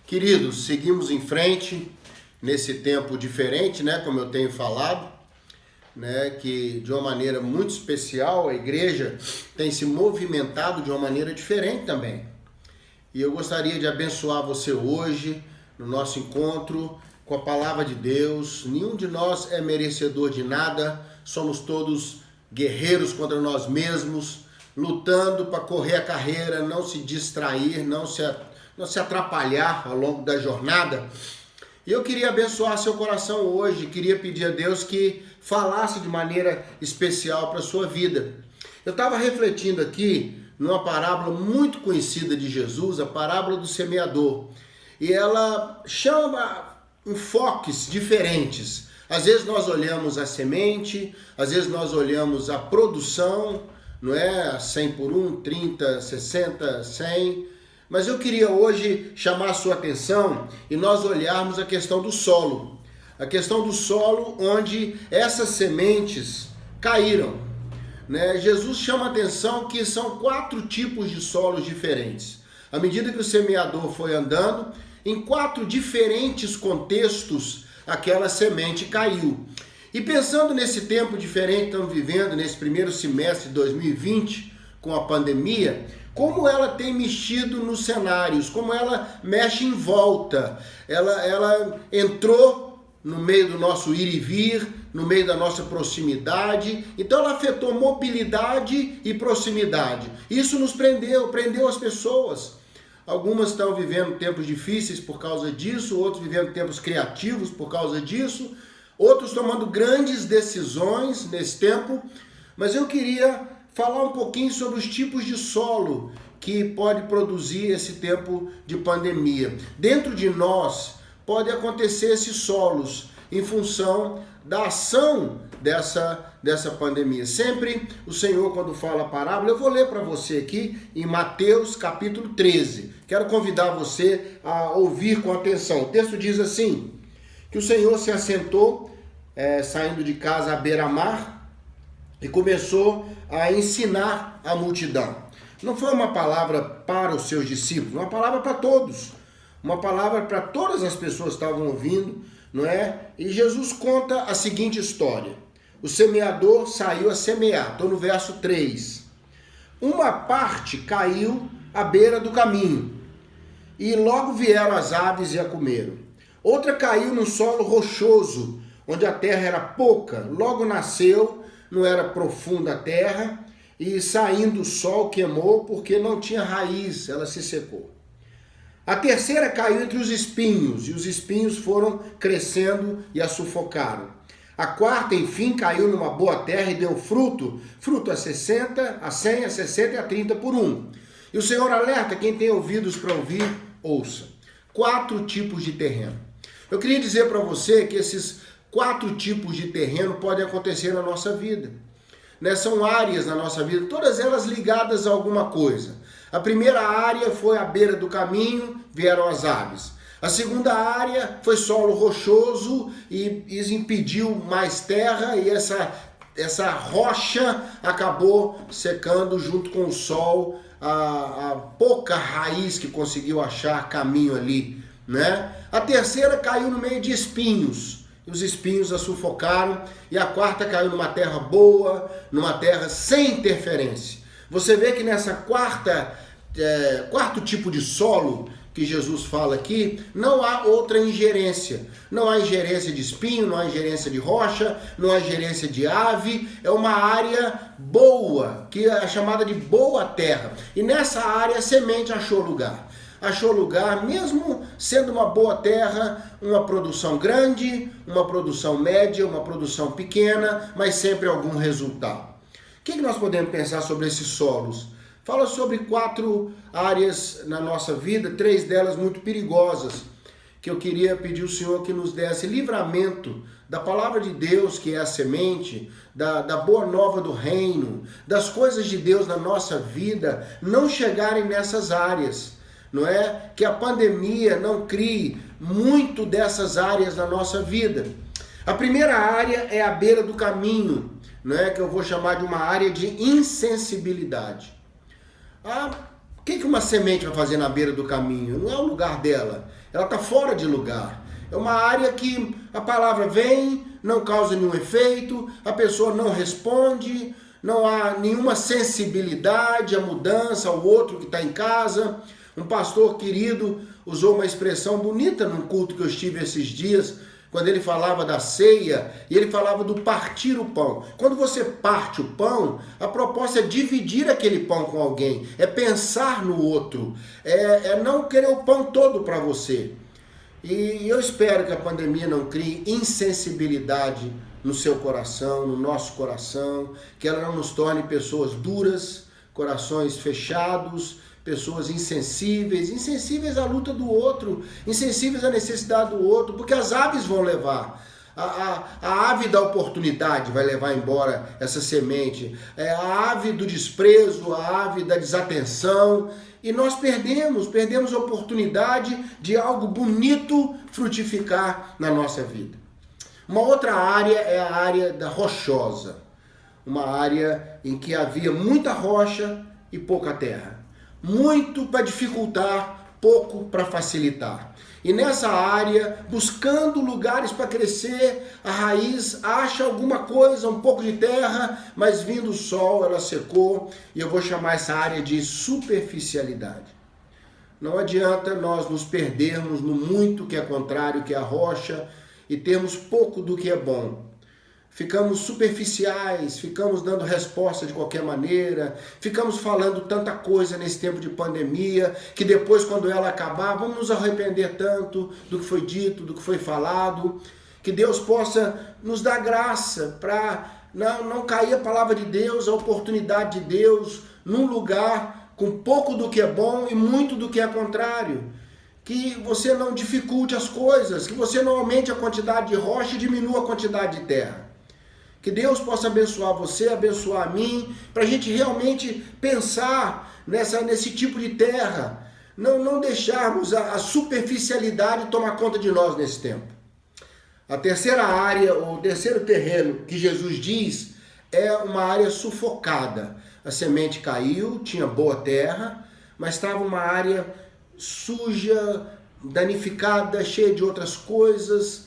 Queridos, seguimos em frente nesse tempo diferente, né? Como eu tenho falado, né? Que de uma maneira muito especial a igreja tem se movimentado de uma maneira diferente também. E eu gostaria de abençoar você hoje no nosso encontro com a palavra de Deus. Nenhum de nós é merecedor de nada, somos todos guerreiros contra nós mesmos, lutando para correr a carreira, não se distrair, não se atrapalhar ao longo da jornada. E eu queria abençoar seu coração hoje, queria pedir a Deus que falasse de maneira especial para a sua vida. Eu estava refletindo aqui numa parábola muito conhecida de Jesus, a parábola do semeador. E ela chama enfoques diferentes. Às vezes nós olhamos a semente, às vezes nós olhamos a produção, não é? 100 por 1, 30, 60, 100. Mas eu queria hoje chamar a sua atenção e nós olharmos a questão do solo. A questão do solo onde essas sementes caíram, né? Jesus chama a atenção que são 4 tipos de solos diferentes. À medida que o semeador foi andando, em 4 diferentes contextos, aquela semente caiu. E pensando nesse tempo diferente que estamos vivendo, nesse primeiro semestre de 2020, com a pandemia, como ela tem mexido nos cenários, como ela mexe em volta. Ela entrou no meio do nosso ir e vir, no meio da nossa proximidade. Então ela afetou mobilidade e proximidade. Isso nos prendeu as pessoas. Algumas estão vivendo tempos difíceis por causa disso, outros vivendo tempos criativos por causa disso, outros tomando grandes decisões nesse tempo. Mas eu queria falar um pouquinho sobre os tipos de solo que pode produzir esse tempo de pandemia. Dentro de nós pode acontecer esses solos em função da ação dessa pandemia. Sempre o Senhor, quando fala a parábola, eu vou ler para você aqui em Mateus capítulo 13. Quero convidar você a ouvir com atenção. O texto diz assim, que o Senhor se assentou, saindo de casa à beira-mar, e começou a ensinar a multidão. Não foi uma palavra para os seus discípulos, uma palavra para todos. Uma palavra para todas as pessoas que estavam ouvindo, não é? E Jesus conta a seguinte história. O semeador saiu a semear. Estou no verso 3. Uma parte caiu à beira do caminho, e logo vieram as aves e a comeram. Outra caiu no solo rochoso, onde a terra era pouca. Logo nasceu, não era profunda a terra, e saindo o sol queimou, porque não tinha raiz, ela se secou. A terceira caiu entre os espinhos, e os espinhos foram crescendo e a sufocaram. A quarta, enfim, caiu numa boa terra e deu fruto a 60, a 100, a 60 e a 30 por 1. E o Senhor alerta, quem tem ouvidos para ouvir, ouça. 4 tipos de terreno. Eu queria dizer para você que esses 4 tipos de terreno podem acontecer na nossa vida. Né? São áreas na nossa vida, todas elas ligadas a alguma coisa. A primeira área foi à beira do caminho, vieram as aves. A segunda área foi solo rochoso e isso impediu mais terra e essa rocha acabou secando junto com o sol, a pouca raiz que conseguiu achar caminho ali, né? A terceira caiu no meio de espinhos. Os espinhos a sufocaram, e a quarta caiu numa terra boa, numa terra sem interferência. Você vê que nessa quarto tipo de solo que Jesus fala aqui, não há outra ingerência. Não há ingerência de espinho, não há ingerência de rocha, não há ingerência de ave. É uma área boa, que é chamada de boa terra. E nessa área a semente achou lugar. Achou lugar, mesmo sendo uma boa terra, uma produção grande, uma produção média, uma produção pequena, mas sempre algum resultado. O que nós podemos pensar sobre esses solos? Fala sobre 4 áreas na nossa vida, 3 delas muito perigosas, que eu queria pedir ao Senhor que nos desse livramento da palavra de Deus, que é a semente, da boa nova do reino, das coisas de Deus na nossa vida, não chegarem nessas áreas. Não é? Que a pandemia não crie muito dessas áreas na nossa vida. A primeira área é a beira do caminho, não é? Que eu vou chamar de uma área de insensibilidade. que uma semente vai fazer na beira do caminho? Não é o lugar dela. Ela está fora de lugar. É uma área que a palavra vem, não causa nenhum efeito, a pessoa não responde, não há nenhuma sensibilidade à mudança, ao outro que está em casa. Um pastor querido usou uma expressão bonita num culto que eu estive esses dias, quando ele falava da ceia, e ele falava do partir o pão. Quando você parte o pão, a proposta é dividir aquele pão com alguém, é pensar no outro, é não querer o pão todo para você. E eu espero que a pandemia não crie insensibilidade no seu coração, no nosso coração, que ela não nos torne pessoas duras, corações fechados, pessoas insensíveis à luta do outro, insensíveis à necessidade do outro, porque as aves vão levar. A ave da oportunidade vai levar embora essa semente, a ave do desprezo, a ave da desatenção, e nós perdemos a oportunidade de algo bonito frutificar na nossa vida. Uma outra área é a área da rochosa, uma área em que havia muita rocha e pouca terra. Muito para dificultar, pouco para facilitar. E nessa área, buscando lugares para crescer, a raiz acha alguma coisa, um pouco de terra, mas vindo o sol, ela secou, e eu vou chamar essa área de superficialidade. Não adianta nós nos perdermos no muito que é contrário, que é a rocha, e termos pouco do que é bom. Ficamos superficiais, ficamos dando resposta de qualquer maneira, ficamos falando tanta coisa nesse tempo de pandemia, que depois, quando ela acabar, vamos nos arrepender tanto do que foi dito, do que foi falado. Que Deus possa nos dar graça para não cair a palavra de Deus, a oportunidade de Deus, num lugar com pouco do que é bom e muito do que é contrário. Que você não dificulte as coisas, que você não aumente a quantidade de rocha e diminua a quantidade de terra. Que Deus possa abençoar você, abençoar a mim, para a gente realmente pensar nesse tipo de terra. Não deixarmos a superficialidade tomar conta de nós nesse tempo. A terceira área, o terceiro terreno que Jesus diz, é uma área sufocada. A semente caiu, tinha boa terra, mas estava uma área suja, danificada, cheia de outras coisas,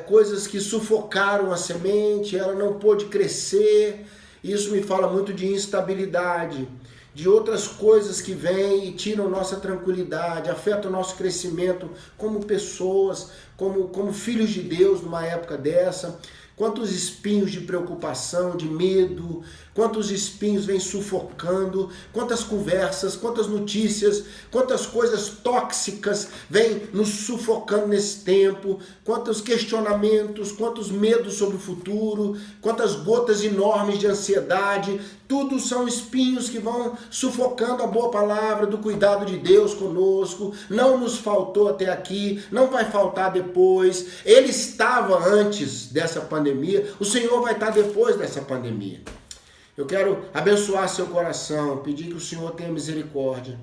coisas que sufocaram a semente, ela não pôde crescer. Isso me fala muito de instabilidade, de outras coisas que vêm e tiram nossa tranquilidade, afetam o nosso crescimento como pessoas, como filhos de Deus numa época dessa. Quantos espinhos de preocupação, de medo, quantos espinhos vêm sufocando, quantas conversas, quantas notícias, quantas coisas tóxicas vêm nos sufocando nesse tempo, quantos questionamentos, quantos medos sobre o futuro, quantas gotas enormes de ansiedade. Tudo são espinhos que vão sufocando a boa palavra do cuidado de Deus conosco. Não nos faltou até aqui, não vai faltar depois. Ele estava antes dessa pandemia, o Senhor vai estar depois dessa pandemia. Eu quero abençoar seu coração, pedir que o Senhor tenha misericórdia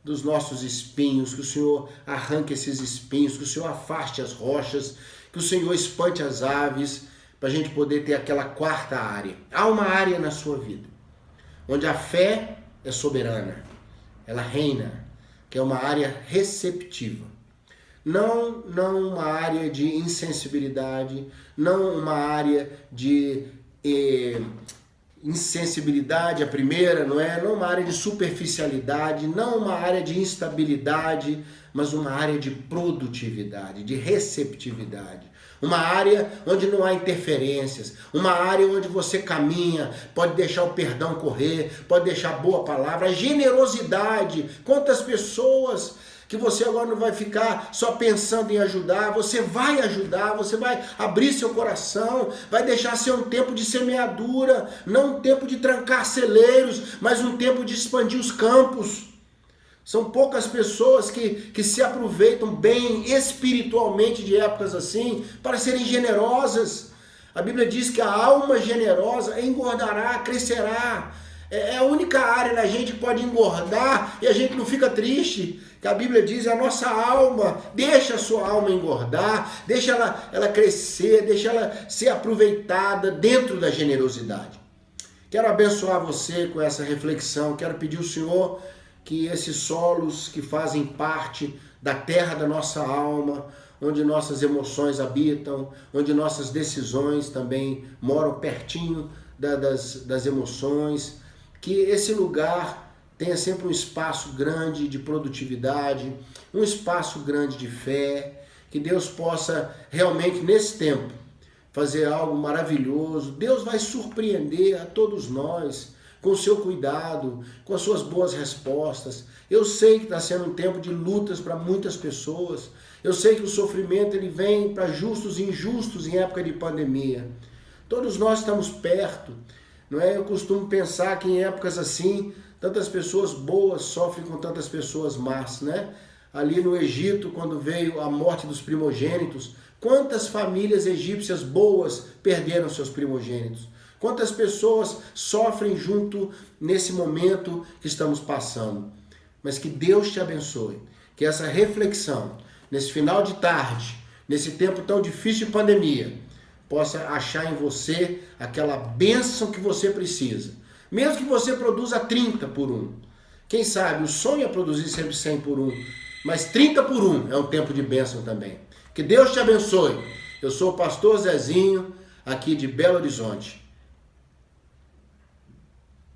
dos nossos espinhos, que o Senhor arranque esses espinhos, que o Senhor afaste as rochas, que o Senhor espante as aves, para a gente poder ter aquela quarta área. Há uma área na sua vida, onde a fé é soberana, ela reina, que é uma área receptiva. Não uma área de insensibilidade, não uma área de insensibilidade, a primeira, não uma área de superficialidade, não uma área de instabilidade, mas uma área de produtividade, de receptividade. Uma área onde não há interferências, uma área onde você caminha, pode deixar o perdão correr, pode deixar a boa palavra, a generosidade. Quantas pessoas que você agora não vai ficar só pensando em ajudar, você vai ajudar, você vai abrir seu coração, vai deixar ser um tempo de semeadura, não um tempo de trancar celeiros, mas um tempo de expandir os campos. São poucas pessoas que se aproveitam bem espiritualmente de épocas assim para serem generosas. A Bíblia diz que a alma generosa engordará, crescerá. É a única área na gente que pode engordar e a gente não fica triste. Que a Bíblia diz, a nossa alma, deixa a sua alma engordar, deixa ela crescer, deixa ela ser aproveitada dentro da generosidade. Quero abençoar você com essa reflexão, quero pedir ao Senhor que esses solos que fazem parte da terra da nossa alma, onde nossas emoções habitam, onde nossas decisões também moram pertinho das emoções, que esse lugar tenha sempre um espaço grande de produtividade, um espaço grande de fé, que Deus possa realmente nesse tempo fazer algo maravilhoso. Deus vai surpreender a todos nós com o seu cuidado, com as suas boas respostas. Eu sei que está sendo um tempo de lutas para muitas pessoas. Eu sei que o sofrimento ele vem para justos e injustos em época de pandemia. Todos nós estamos perto, não é? Eu costumo pensar que em épocas assim, tantas pessoas boas sofrem com tantas pessoas más, né? Ali no Egito, quando veio a morte dos primogênitos, quantas famílias egípcias boas perderam seus primogênitos? Quantas pessoas sofrem junto nesse momento que estamos passando? Mas que Deus te abençoe, que essa reflexão, nesse final de tarde, nesse tempo tão difícil de pandemia, possa achar em você aquela bênção que você precisa. Mesmo que você produza 30 por 1. Quem sabe, o sonho é produzir sempre 100 por 1, mas 30 por 1 é um tempo de bênção também. Que Deus te abençoe. Eu sou o pastor Zezinho, aqui de Belo Horizonte.